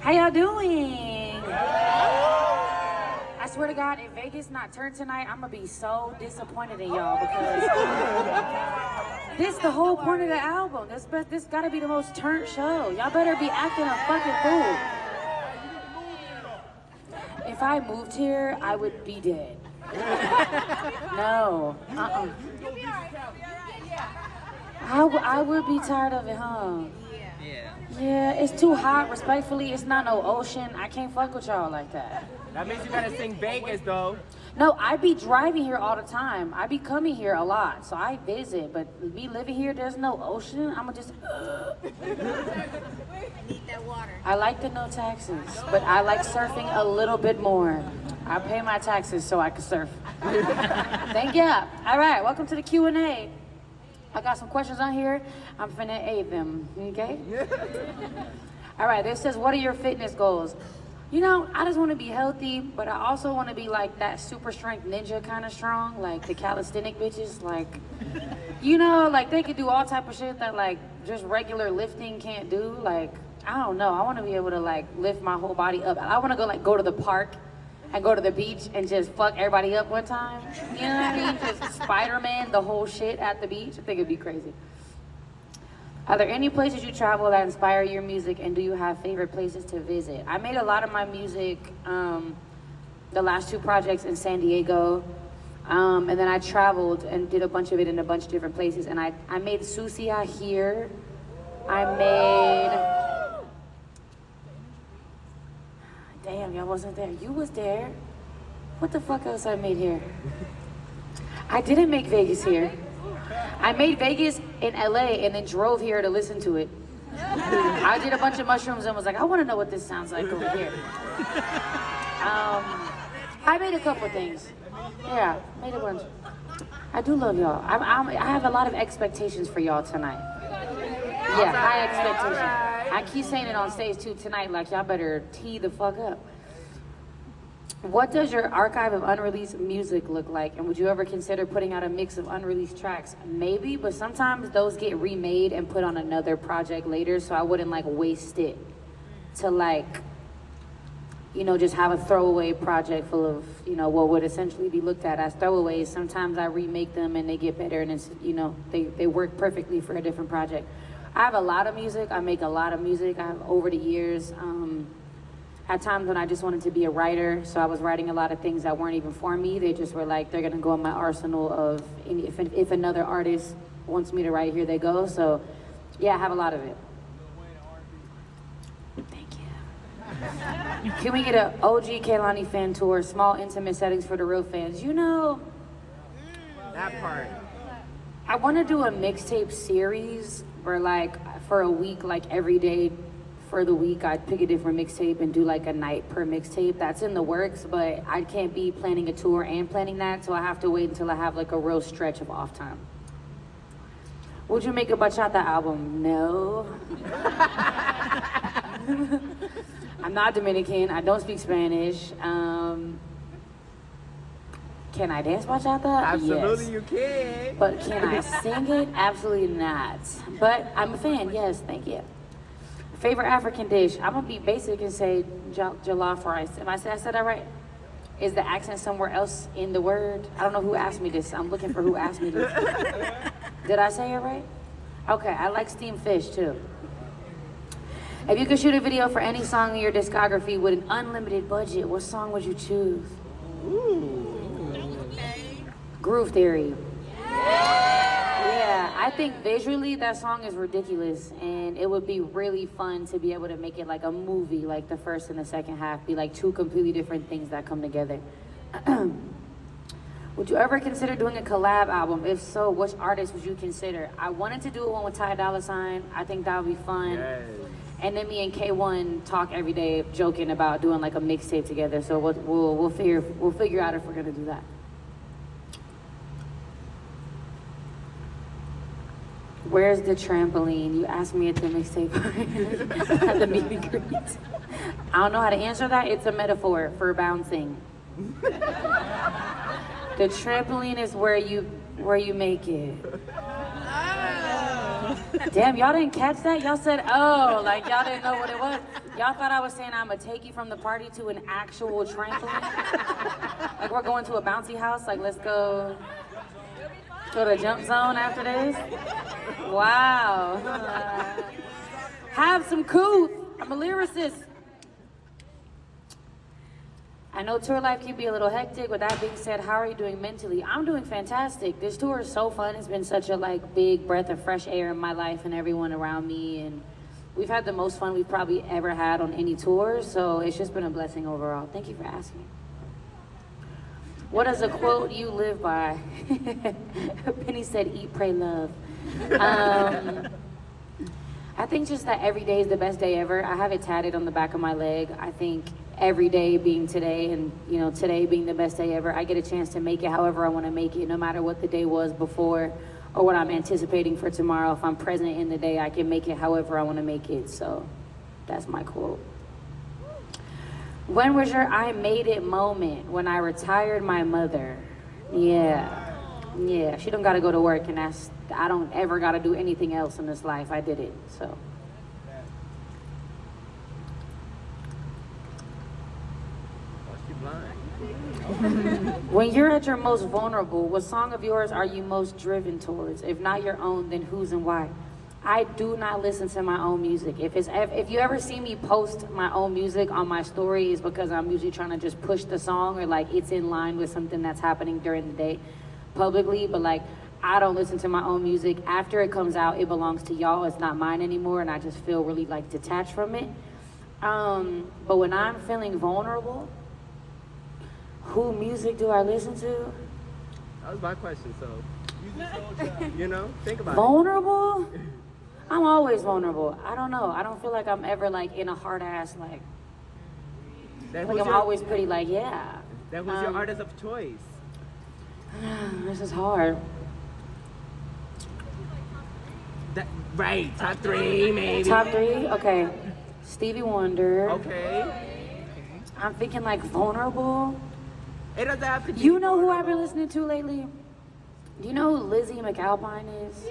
How y'all doing? I swear to God, if Vegas not turned tonight, I'm gonna be so disappointed in y'all because this is the whole point of the album. This gotta be the most turned show. Y'all better be acting a fucking fool. If I moved here, I would be dead. No. I would be tired of it, huh? Yeah, it's too hot. Respectfully, it's not no ocean. I can't fuck with y'all like that. That means you gotta sing Vegas, though. No, I be driving here all the time. I be coming here a lot, so I visit. But me living here, there's no ocean. I'ma just. Need that water. I like the no taxes, but I like surfing a little bit more. I pay my taxes so I can surf. Thank you. All right, welcome to the Q&A. I got some questions on here. I'm finna aid them, okay? All right, this says, what are your fitness goals? You know, I just want to be healthy, but I also want to be like that super strength ninja kind of strong, like the calisthenic bitches. Like, you know, like they could do all type of shit that like just regular lifting can't do. Like, I don't know. I want to be able to like lift my whole body up. I want to go to the park and go to the beach and just fuck everybody up one time. You know what I mean? Just Spider-Man the whole shit at the beach. I think it'd be crazy. Are there any places you travel that inspire your music, and do you have favorite places to visit? I made a lot of my music, the last 2 projects in San Diego, and then I traveled and did a bunch of it in a bunch of different places, and I made Susia here. Damn, y'all wasn't there. You was there. What the fuck else I made here? I didn't make Vegas here. I made Vegas in LA and then drove here to listen to it. I did a bunch of mushrooms and was like, I want to know what this sounds like over here. I made a couple things. Yeah, made a bunch. I do love y'all. I have a lot of expectations for y'all tonight. Yeah, high expectations. I keep saying it on stage too tonight, like y'all better tee the fuck up. What does your archive of unreleased music look like? And would you ever consider putting out a mix of unreleased tracks? Maybe, but sometimes those get remade and put on another project later, so I wouldn't like waste it to like, you know, just have a throwaway project full of, you know, what would essentially be looked at as throwaways. Sometimes I remake them and they get better and it's, you know, they work perfectly for a different project. I have a lot of music. I make a lot of music. I have over the years. At times when I just wanted to be a writer, so I was writing a lot of things that weren't even for me. They just were like, they're gonna go in my arsenal of, if another artist wants me to write, here they go. So yeah, I have a lot of it. Thank you. Can we get an OG Kehlani fan tour, small intimate settings for the real fans? You know, That part. I wanna do a mixtape series where like for a week, like every day, for the week, I'd pick a different mixtape and do like a night per mixtape. That's in the works, but I can't be planning a tour and planning that, so I have to wait until I have like a real stretch of off time. Would you make a bachata album? No. I'm not Dominican. I don't speak Spanish. Can I dance bachata? Absolutely, yes. you can. But can I sing it? Absolutely not. But I'm a fan. Yes, thank you. Favorite African dish? I'm gonna be basic and say jollof rice. I said that right? Is the accent somewhere else in the word? I don't know who asked me this. I'm looking for who asked me this. Did I say it right? Okay, I like steamed fish too. If you could shoot a video for any song in your discography with an unlimited budget, what song would you choose? Groove Theory. Yeah, I think visually that song is ridiculous, and it would be really fun to be able to make it like a movie, like the first and the second half be like 2 completely different things that come together. Would you ever consider doing a collab album? If so, which artist would you consider? I wanted to do one with Ty Dolla $ign. I think that would be fun. Yes. And then me and K1 talk every day, joking about doing like a mixtape together. So we'll figure out if we're gonna do that. Where's the trampoline? You asked me at the mixtape at the meet and greet. I don't know how to answer that. It's a metaphor for bouncing. The trampoline is where you make it. Damn, y'all didn't catch that? Y'all said, oh, like y'all didn't know what it was. Y'all thought I was saying I'm gonna take you from the party to an actual trampoline? Like we're going to a bouncy house, like let's go to the jump zone after this? Wow. Have some couth. I'm a lyricist. I know tour life can be a little hectic. With that being said, how are you doing mentally? I'm doing fantastic. This tour is so fun. It's been such a big breath of fresh air in my life and everyone around me. And we've had the most fun we've probably ever had on any tour. So it's just been a blessing overall. Thank you for asking. What is a quote you live by? Penny said, eat, pray, love. I think just that every day is the best day ever. I have it tatted on the back of my leg. I think every day being today and today being the best day ever. I get a chance to make it however I want to make it, no matter what the day was before or what I'm anticipating for tomorrow. If I'm present in the day, I can make it however I want to make it. So that's my quote. When was your I made it moment? When I retired my mother. Yeah, she don't gotta go to work, and I don't ever gotta do anything else in this life. I did it, so. When you're at your most vulnerable, what song of yours are you most driven towards? If not your own, then whose and why? I do not listen to my own music. If you ever see me post my own music on my story, it's because I'm usually trying to just push the song, or it's in line with something that's happening during the day publicly. But I don't listen to my own music. After it comes out, it belongs to y'all. It's not mine anymore, and I just feel really detached from it. But when I'm feeling vulnerable, who music do I listen to? That was my question, so. Think about vulnerable? I'm always vulnerable. I don't know. I don't feel like I'm ever in a hard ass I'm always pretty yeah. That was your artist of choice. This is hard. Right, top 3 maybe. Top 3? Okay. Stevie Wonder. Okay. I'm thinking vulnerable. It doesn't have to be. You know who I've been listening to lately? Do you know who Lizzie McAlpine is?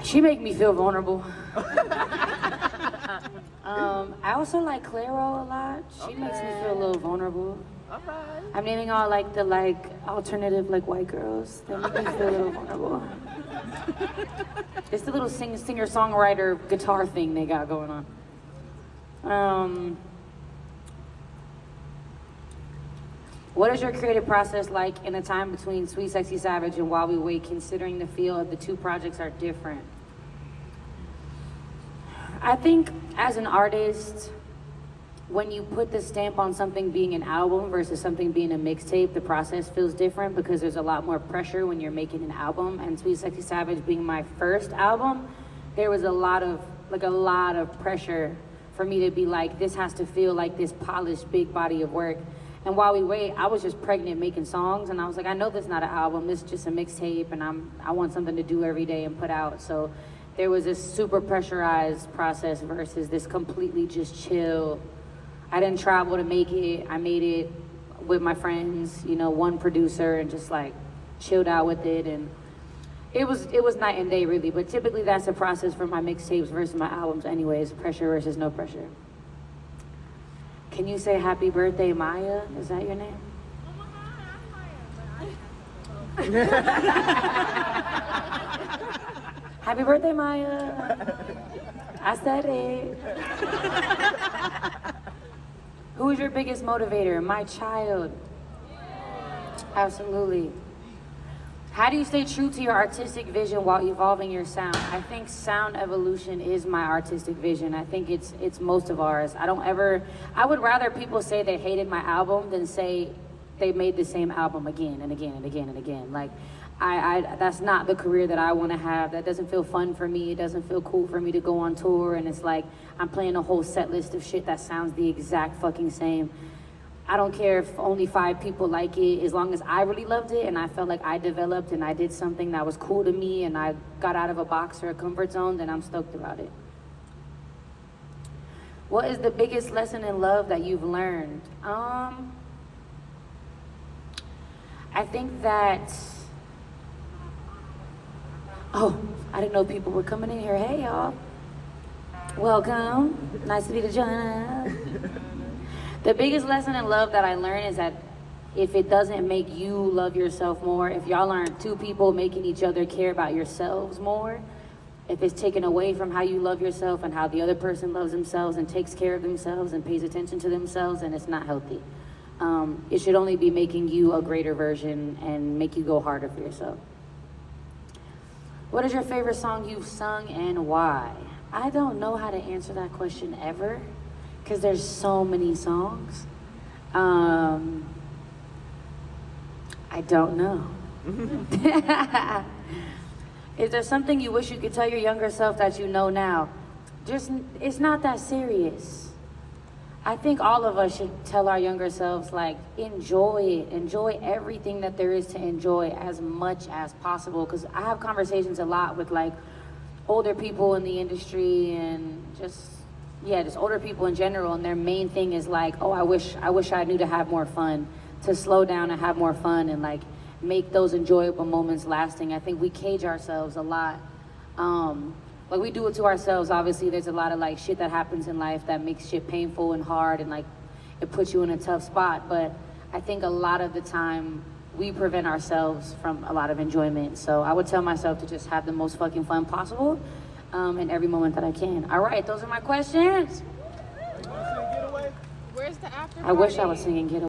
She make me feel vulnerable. I also like Clairo a lot. She makes me feel a little vulnerable. Okay. I'm naming all the alternative white girls. They make me feel a little vulnerable. It's the little singer-songwriter guitar thing they got going on. What is your creative process like in the time between Sweet Sexy Savage and While We Wait, considering the feel of the two projects are different? I think as an artist, when you put the stamp on something being an album versus something being a mixtape, the process feels different because there's a lot more pressure when you're making an album. And Sweet Sexy Savage being my first album, there was a lot of pressure for me to be this has to feel like this polished big body of work. And While We Wait, I was just pregnant making songs, and I was I know this is not an album, this is just a mixtape, and I want something to do every day and put out. So there was this super pressurized process versus this completely just chill. I didn't travel to make it. I made it with my friends, one producer, and just chilled out with it. And it was night and day really, but typically that's the process for my mixtapes versus my albums anyways, pressure versus no pressure. Can you say happy birthday, Maya? Is that your name? Happy birthday, Maya. I said it. Who is your biggest motivator? My child. Absolutely. How do you stay true to your artistic vision while evolving your sound? I think sound evolution is my artistic vision. I think it's most of ours. I would rather people say they hated my album than say they made the same album again and again and again and again. That's not the career that I want to have. That doesn't feel fun for me. It doesn't feel cool for me to go on tour and it's I'm playing a whole set list of shit that sounds the exact fucking same. I don't care if only 5 people like it, as long as I really loved it and I felt like I developed and I did something that was cool to me and I got out of a box or a comfort zone, then I'm stoked about it. What is the biggest lesson in love that you've learned? I think that Oh, I didn't know people were coming in here. Hey, y'all. Welcome. Nice of you to join us. The biggest lesson in love that I learned is that if it doesn't make you love yourself more, if y'all aren't two people making each other care about yourselves more, if it's taken away from how you love yourself and how the other person loves themselves and takes care of themselves and pays attention to themselves, then it's not healthy. It should only be making you a greater version and make you go harder for yourself. What is your favorite song you've sung and why? I don't know how to answer that question ever because there's so many songs. I don't know. Is there something you wish you could tell your younger self that you know now? Just, it's not that serious. I think all of us should tell our younger selves, like, enjoy it. Enjoy everything that there is to enjoy as much as possible. Because I have conversations a lot with, like, older people in the industry and just older people in general. And their main thing is, like, oh, I wish I knew to have more fun, to slow down and have more fun and, like, make those enjoyable moments lasting. I think we cage ourselves a lot. Like we do it to ourselves. Obviously, there's a lot of like shit that happens in life that makes shit painful and hard and like it puts you in a tough spot. But I think a lot of the time we prevent ourselves from a lot of enjoyment. So I would tell myself to just have the most fucking fun possible in every moment that I can. All right, those are my questions. Where's the after I wish I party? was singing Get Away.